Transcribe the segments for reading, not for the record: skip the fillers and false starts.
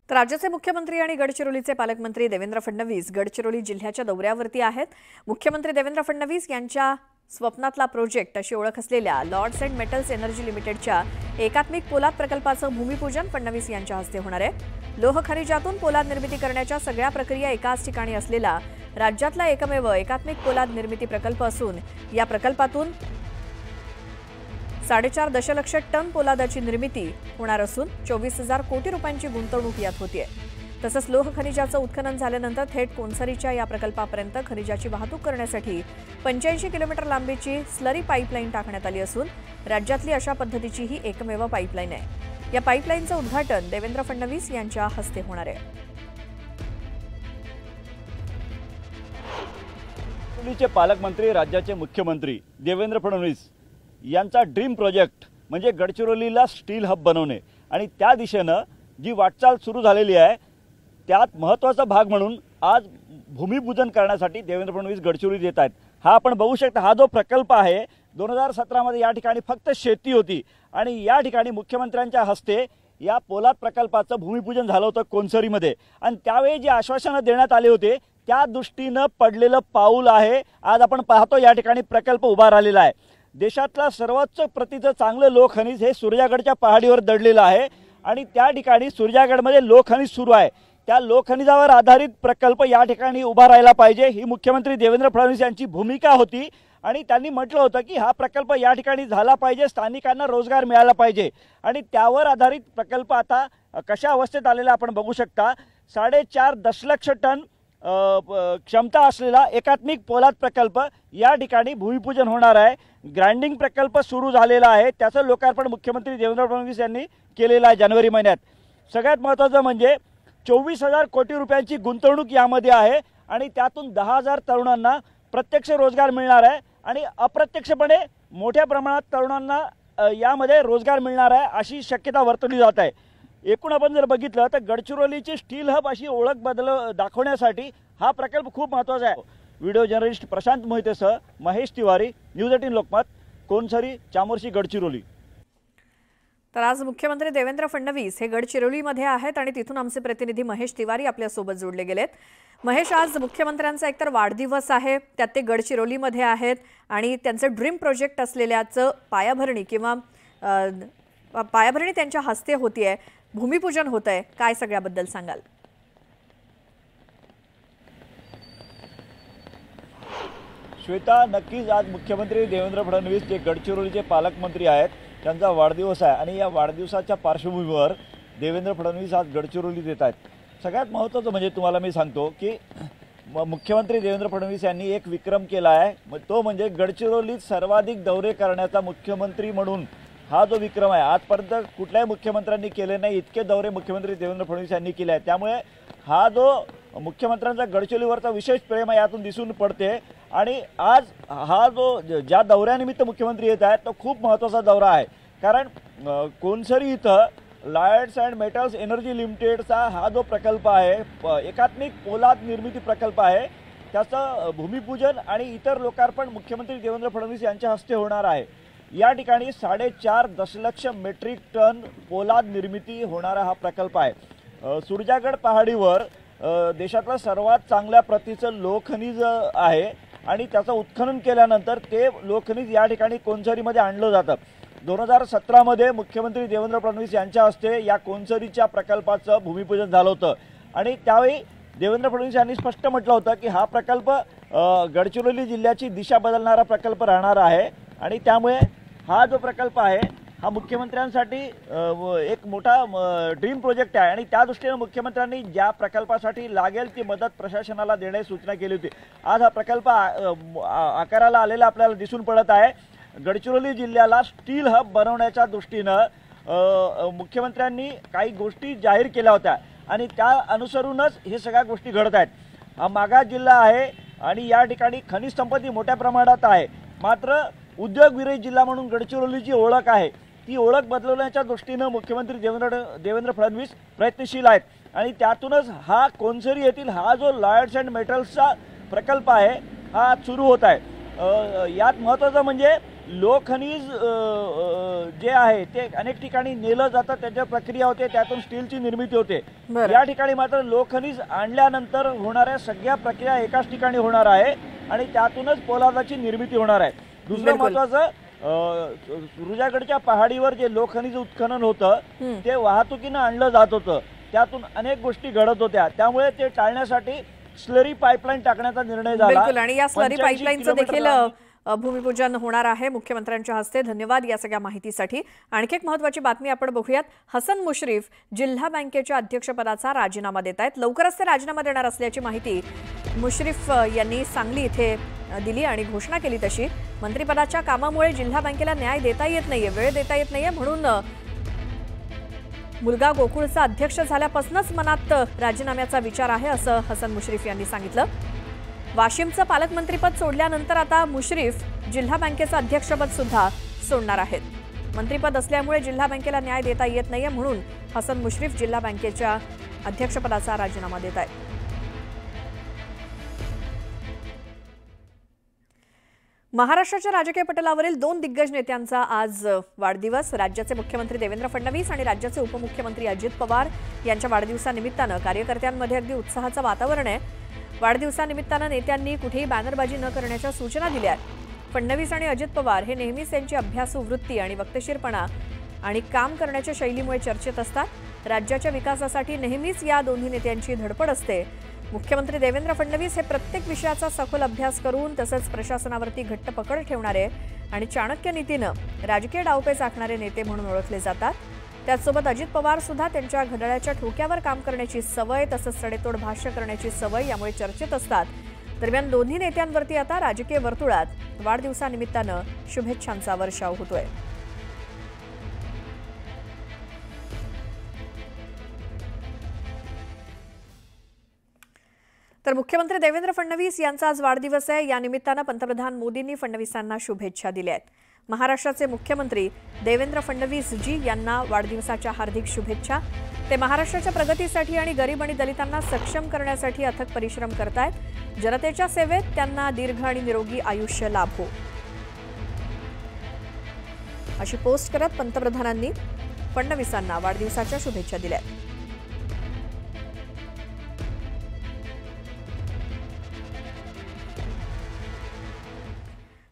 तर राज्याचे मुख्यमंत्री आणि गडचिरोलीचे पालकमंत्री देवेंद्र फडणवीस गडचिरोली जिल्ह्याच्या दौऱ्यावरती आहेत। मुख्यमंत्री देवेंद्र फडणवीस यांच्या स्वप्नातला प्रोजेक्ट अशी ओळख असलेल्या लॉर्ड्स अँड मेटल्स एनर्जी लिमिटेडच्या एकात्मिक पोलाद प्रकल्पाचं भूमिपूजन फडणवीस यांच्या हस्ते होणार आहे। लोह खनिजातून पोलाद निर्मिती करण्याच्या सगळ्या प्रक्रिया एकाच ठिकाणी असलेला राज्यातला एकमेव एकात्मिक पोलाद निर्मिती प्रकल्प असून या प्रकल्पातून 4.5 दशलक्ष टन पोलादाची निर्मिती होणार असून 24,000 कोटी रुपयांची गुंतवणूक यात होतीये। तसंच लोह खनिजाचं उत्खनन झाल्यानंतर थेट कोनसरीच्या या प्रकल्पापर्यंत खनिजाची वाहतूक करण्यासाठी 85 किलोमीटर लांबीची स्लरी पाईपलाईन टाकण्यात आली असून राज्यातली अशा पद्धतीची ही एकमेव पाईपलाईन आहे। या पाईपलाईनचं उद्घाटन देवेंद्र फडणवीस यांच्या हस्ते होणार आहे। गडचिरोलीचे पालकमंत्री राज्याचे मुख्यमंत्री देवेंद्र फडणवीस यांचा ड्रीम प्रोजेक्ट म्हणजे गडचिरोलीला स्टील हब बनवणे आणि त्या दिशेने जी वाटचाल सुरू झालेली आहे त्यात महत्त्वाचा भाग म्हणून आज भूमिपूजन करण्यासाठी देवेंद्र फडणवीस गडचिरोलीत येत आहेत। हा आपण बघू शकता, हा जो प्रकल्प आहे 2017 मध्ये या ठिकाणी फक्त शेती होती आणि या ठिकाणी मुख्यमंत्र्यांच्या हस्ते या पोलाद प्रकल्पाचं भूमिपूजन झालं होतं कोनसरीमध्ये आणि त्यावेळी जे आश्वासन देण्यात आले होते त्या दृष्टीने पडलेलं पाऊल आहे। आज आपण पाहतो या ठिकाणी प्रकल्प उभा राहिलेला आहे। देशातला सर्वोच्च प्रतीचं चांगलं लोह खनिज हे सूर्यागडच्या पहाडीवर दडलेलं आहे आणि त्या ठिकाणी सूर्यागडमध्ये लोह खनिज सुरू आहे। त्या लोह खनिजावर आधारित प्रकल्प या ठिकाणी उभा राहायला पाहिजे ही मुख्यमंत्री देवेंद्र फडणवीस यांची भूमिका होती आणि त्यांनी म्हटलं होतं की हा प्रकल्प या ठिकाणी झाला पाहिजे, स्थानिकांना रोजगार मिळाला पाहिजे आणि त्यावर आधारित प्रकल्प आता कशा अवस्थेत आलेला आपण बघू शकता। 4.5 दशलक्ष टन क्षमता असलेला एकात्मिक पोलाद प्रकल्प या ठिकाणी भूमिपूजन होणार आहे। ग्राइंडिंग प्रकल्प सुरू झालेला आहे, त्याचं लोकार्पण मुख्यमंत्री देवेंद्र फडणवीस यांनी केलेलं आहे जानेवारी महिन्यात। सगळ्यात महत्त्वाचं म्हणजे 24,000 कोटी रुपयांची गुंतवणूक यामध्ये आहे आणि त्यातून 10,000 तरुणांना प्रत्यक्ष रोजगार मिळणार आहे आणि अप्रत्यक्षपणे मोठ्या प्रमाणात तरुणांना यामध्ये रोजगार मिळणार आहे अशी शक्यता वर्तवली जात आहे। एकूण आपण जर बघितलं तर गडचिरोलीची स्टील हब अशी ओळख दाखवण्यासाठी हा प्रकल्प खूप महत्त्वाचा आहे। व्हिडिओ जर्नलिस्ट प्रशांत मोहितेसह महेश तिवारी, न्यूज 18 लोकमत, कोनसरी, चामोर्शी, गडचिरोली। तर आज मुख्यमंत्री देवेंद्र फडणवीस हे गडचिरोलीमध्ये आहेत आणि तिथून आमचे प्रतिनिधी महेश तिवारी आपल्यासोबत जोडले गेलेत। महेश, आज मुख्यमंत्र्यांचा एकतर वाढदिवस आहे, त्यात ते गडचिरोलीमध्ये आहेत आणि त्यांचं ड्रीम प्रोजेक्ट असलेल्याचं पायाभरणी त्यांच्या हस्ते होतीये, भूमिपूजन होतंय, काय सगळ्याबद्दल सांगाल? श्वेता, नक्कीच आज मुख्यमंत्री देवेंद्र फडणवीस जे गडचिरोलीचे पालकमंत्री आहेत त्यांचा वाढदिवस आहे आणि या वाढदिवसाच्या पार्श्वभूमीवर देवेंद्र फडणवीस आज गडचिरोलीत येत आहेत। सगळ्यात महत्त्वाचं म्हणजे तुम्हाला मी सांगतो की मुख्यमंत्री देवेंद्र फडणवीस यांनी एक विक्रम केला आहे, तो म्हणजे गडचिरोलीत सर्वाधिक दौरे करण्याचा मुख्यमंत्री म्हणून हा जो विक्रम आहे आजपर्यंत कुठल्याही मुख्यमंत्र्यांनी केले नाही, इतके दौरे मुख्यमंत्री देवेंद्र फडणवीस यांनी केले आहेत। त्यामुळे हा जो मुख्यमंत्र्यांचा गडचिरोलीवरचा विशेष प्रेम आहे यातून दिसून पडते आणि आज हा जो ज्या दौऱ्यानिमित्त मुख्यमंत्री येत आहेत तो खूप महत्त्वाचा दौरा आहे, कारण कोनसरी इथं लॉर्ड्स अँड मेटल्स एनर्जी लिमिटेडचा हा जो प्रकल्प आहे, एकात्मिक पोलाद निर्मिती प्रकल्प आहे, त्याचं भूमिपूजन आणि इतर लोकार्पण मुख्यमंत्री देवेंद्र फडणवीस यांच्या हस्ते होणार आहे। या ठिकाणी 4.5 दशलक्ष मेट्रिक टन पोलाद निर्मिती होणारा हा प्रकल्प आहे। सूर्यागड पहाडीवर देशातलं सर्वात चांगल्या प्रतीचं लोह खनिज आहे आणि त्याचं उत्खनन केल्यानंतर ते लोह खनिज या ठिकाणी कोनसरीमध्ये आणलं जातं। 2017 मध्ये मुख्यमंत्री देवेंद्र फडणवीस यांच्या हस्ते या कोनसरीच्या प्रकल्पाचं भूमिपूजन झालं होतं आणि त्यावेळी देवेंद्र फडणवीस यांनी स्पष्ट म्हटलं होतं की हा प्रकल्प गडचिरोली जिल्ह्याची दिशा बदलणारा प्रकल्प राहणार आहे आणि त्यामुळे हा जो प्रकल्प आहे हा मुख्यमंत्र्यांसाठी एक मोठा ड्रीम प्रोजेक्ट आहे आणि त्या दृष्टीने मुख्यमंत्र्यांनी ज्या प्रकल्पासाठी लागेल ती मदत प्रशासनाला देण्याची सूचना केली होती। आज हा प्रकल्प आकाराला आलेला आपल्याला दिसून पडत आहे। गडचिरोली जिल्ह्याला स्टील हब बनवण्याच्या दृष्टीनं मुख्यमंत्र्यांनी काही गोष्टी जाहीर केल्या होत्या आणि त्या अनुसरूनच हे सगळ्या गोष्टी घडत आहेत। हा मागास जिल्हा आहे आणि या ठिकाणी खनिज संपत्ती मोठ्या प्रमाणात आहे, मात्र उद्योग विरहित जिल्हा म्हणून गडचिरोलीची ओळख आहे, ती ओळख बदलवण्याच्या दृष्टीनं मुख्यमंत्री देवेंद्र फडणवीस प्रयत्नशील आहेत आणि त्यातूनच हा कोनसरी येथील हा जो लॉर्ड्स अँड मेटल्सचा प्रकल्प आहे हा सुरू होत आहे। यात महत्त्वाचं म्हणजे लोहखनिज जे आहे ते अनेक ठिकाणी नेलं जातं, त्याच्या प्रक्रिया होते, त्यातून स्टीलची निर्मिती होते. या ठिकाणी मात्र लोहखनिज आणल्यानंतर होणाऱ्या सगळ्या प्रक्रिया एकाच ठिकाणी होणार आहे आणि त्यातूनच पोलादाची निर्मिती होणार आहे. दुसरं महत्त्वाचं, सुरजागडच्या पहाडीवर जे लोहखनिज उत्खनन होतं ते वाहतुकीनं आणलं जात होतं, त्यातून अनेक गोष्टी घडत होत्या. त्यामुळे ते टाळण्यासाठी स्लरी पाईपलाईन टाकण्याचा निर्णय झाला. आणि या स्लरी पाईपलाईनचं देखील भूमिपूजन होणार आहे मुख्यमंत्र्यांच्या हस्ते. धन्यवाद या सगळ्या माहितीसाठी. आणखी एक महत्त्वाची बातमी आपण बघूयात. हसन मुश्रीफ जिल्हा बँकेच्या अध्यक्षपदाचा राजीनामा देत आहेत. लवकरच ते राजीनामा देणार असल्याची माहिती मुश्रीफ यांनी सांगली इथे दिली आणि घोषणा केली. तशी मंत्रिपदाच्या कामामुळे जिल्हा बँकेला न्याय देता येत नाहीये, वेळ देता येत नाहीये, म्हणून मुलगा गोकुळचा अध्यक्ष झाल्यापासूनच मनात राजीनाम्याचा विचार आहे, असं हसन मुश्रीफ यांनी सांगितलं. वाशिमचं पालकमंत्रीपद सोडल्यानंतर आता मुश्रीफ जिल्हा बँकेचं अध्यक्षपद सुद्धा सोडणार आहेत. मंत्रिपद असल्यामुळे जिल्हा बँकेला न्याय देता येत नाहीये, म्हणून हसन मुश्रीफ जिल्हा बँकेच्या अध्यक्षपदाचा राजीनामा देत आहेत. महाराष्ट्राच्या राजकीय पटलावरील 2 दिग्गज नेत्यांचा आज वाढदिवस. राज्याचे मुख्यमंत्री देवेंद्र फडणवीस आणि राज्याचे उपमुख्यमंत्री अजित पवार यांच्या वाढदिवसानिमित्तानं कार्यकर्त्यांमध्ये अगदी उत्साहाचं वातावरण आहे. वाढदिवसानिमित्तानं नेत्यांनी कुठेही बॅनरबाजी न करण्याच्या सूचना दिल्या आहेत. फडणवीस आणि अजित पवार हे नेहमीच त्यांची अभ्यासू वृत्ती आणि वक्तशीरपणा आणि काम करण्याच्या शैलीमुळे चर्चेत असतात. राज्याच्या विकासासाठी नेहमीच या दोन्ही नेत्यांची धडपड असते. मुख्यमंत्री देवेंद्र फडणवीस हे प्रत्येक विषयाचा सखोल अभ्यास करून तसंच प्रशासनावरती घट्ट पकड ठेवणारे आणि चाणक्य नीतीनं राजकीय डावपेच आखणारे नेते म्हणून ओळखले जातात. त्याचसोबत अजित पवार सुद्धा त्यांच्या घड्याळाच्या ठोक्यावर काम करण्याची सवय तसंच सडेतोड भाष्य करण्याची सवय यामुळे चर्चेत असतात. दरम्यान दोन्ही नेत्यांवरती आता राजकीय वर्तुळात वाढदिवसानिमित्तानं शुभेच्छांचा वर्षाव होतोय. तर मुख्यमंत्री देवेंद्र फडणवीस यांचा आज वाढदिवस आहे. या निमित्तानं पंतप्रधान मोदींनी फडणवीसांना शुभेच्छा दिल्या आहेत. महाराष्ट्राचे मुख्यमंत्री देवेंद्र फडणवीस जी यांना वाढदिवसाच्या हार्दिक शुभेच्छा. ते महाराष्ट्राच्या प्रगतीसाठी आणि गरीब आणि दलितांना सक्षम करण्यासाठी अथक परिश्रम करतायत. जनतेच्या सेवेत त्यांना दीर्घ आणि निरोगी आयुष्य लाभो, अशी पोस्ट करत पंतप्रधानांनी फडणवीसांना वाढदिवसाच्या शुभेच्छा दिल्या.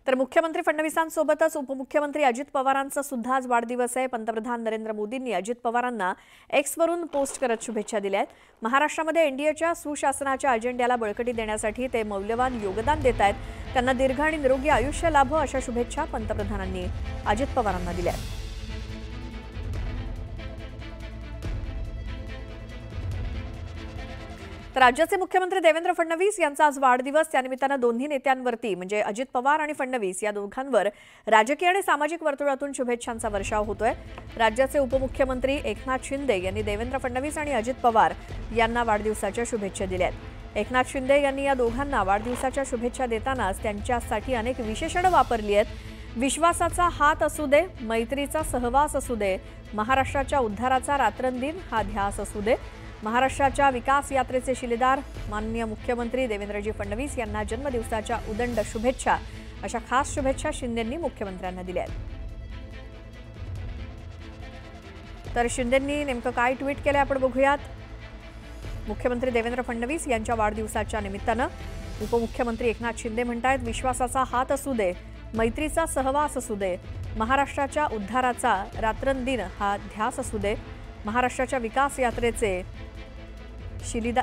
तर मुख्यमंत्री फडणवीसांसोबतच उपमुख्यमंत्री अजित पवारांचा सुद्धा आज वाढदिवस आहे. पंतप्रधान नरेंद्र मोदींनी अजित पवारांना एक्सवरून पोस्ट करत शुभेच्छा दिल्या आहेत. महाराष्ट्रामध्ये एनडीएच्या सुशासनाच्या अजेंड्याला बळकटी देण्यासाठी ते मौल्यवान योगदान देत आहेत. त्यांना दीर्घ आणि निरोगी आयुष्य लाभो, अशा शुभेच्छा पंतप्रधानांनी अजित पवारांना दिल्या आहेत. तर राज्याचे मुख्यमंत्री देवेंद्र फडणवीस यांचा आज वाढदिवस. त्यानिमित्तानं दोन्ही नेत्यांवरती म्हणजे अजित पवार आणि फडणवीस या दोघांवर राजकीय आणि सामाजिक वर्तुळातून शुभेच्छांचा वर्षाव होतोय. राज्याचे उपमुख्यमंत्री एकनाथ शिंदे यांनी देवेंद्र फडणवीस आणि अजित पवार यांना वाढदिवसाच्या शुभेच्छा दिल्या आहेत. एकनाथ शिंदे यांनी या दोघांना वाढदिवसाच्या शुभेच्छा देतानाच त्यांच्यासाठी अनेक विशेषणं वापरली आहेत. विश्वासाचा हात असू दे, मैत्रीचा सहवास असू दे, महाराष्ट्राच्या उद्धाराचा रात्रंदिन हा ध्यास असू दे, महाराष्ट्राच्या विकास यात्रेचे शिलेदार माननीय मुख्यमंत्री देवेंद्रजी फडणवीस यांना जन्मदिवसाच्या उदंड शुभेच्छा, अशा खास शुभेच्छा शिंदेंनी मुख्यमंत्र्यांना दिल्या आहेत. तर शिंदेंनी नेमकं काय ट्विट केलंय आपण बघूयात. मुख्यमंत्री देवेंद्र फडणवीस यांच्या वाढदिवसाच्या निमित्तानं उपमुख्यमंत्री एकनाथ शिंदे म्हणतायत, विश्वासाचा हात असू दे, मैत्रीचा सहवास असू दे, महाराष्ट्राच्या उद्धाराचा रात्रंदिन हा ध्यास असू दे, महाराष्ट्राच्या विकास यात्रेचे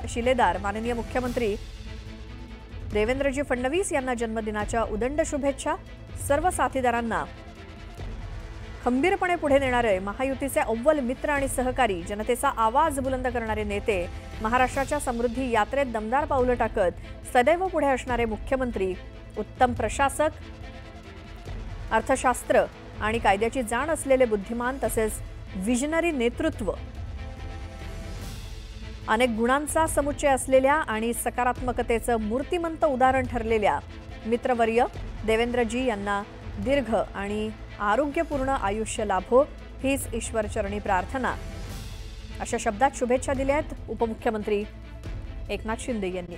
शिलेदार माननीय मुख्यमंत्री देवेंद्रजी फडणवीस यांना जन्मदिनाच्या उदंड शुभेच्छा. सर्व साथीदारांना खंबीरपणे पुढे नेणारे महायुतीचे अव्वल मित्र आणि सहकारी, जनतेचा आवाज बुलंद करणारे नेते, महाराष्ट्राच्या समृद्धी यात्रेत दमदार पावलं टाकत सदैव पुढे असणारे मुख्यमंत्री, उत्तम प्रशासक, अर्थशास्त्र आणि कायद्याची जाण असलेले बुद्धिमान तसेच विजनरी नेतृत्व, अनेक गुणांचा समुच्चय असलेल्या आणि सकारात्मकतेचं मूर्तिमंत उदाहरण ठरलेल्या मित्रवर्य देवेंद्रजी यांना दीर्घ आणि आरोग्यपूर्ण आयुष्य लाभो, हीच ईश्वरचरणी प्रार्थना, अशा शब्दात शुभेच्छा दिल्या आहेत उपमुख्यमंत्री एकनाथ शिंदे यांनी.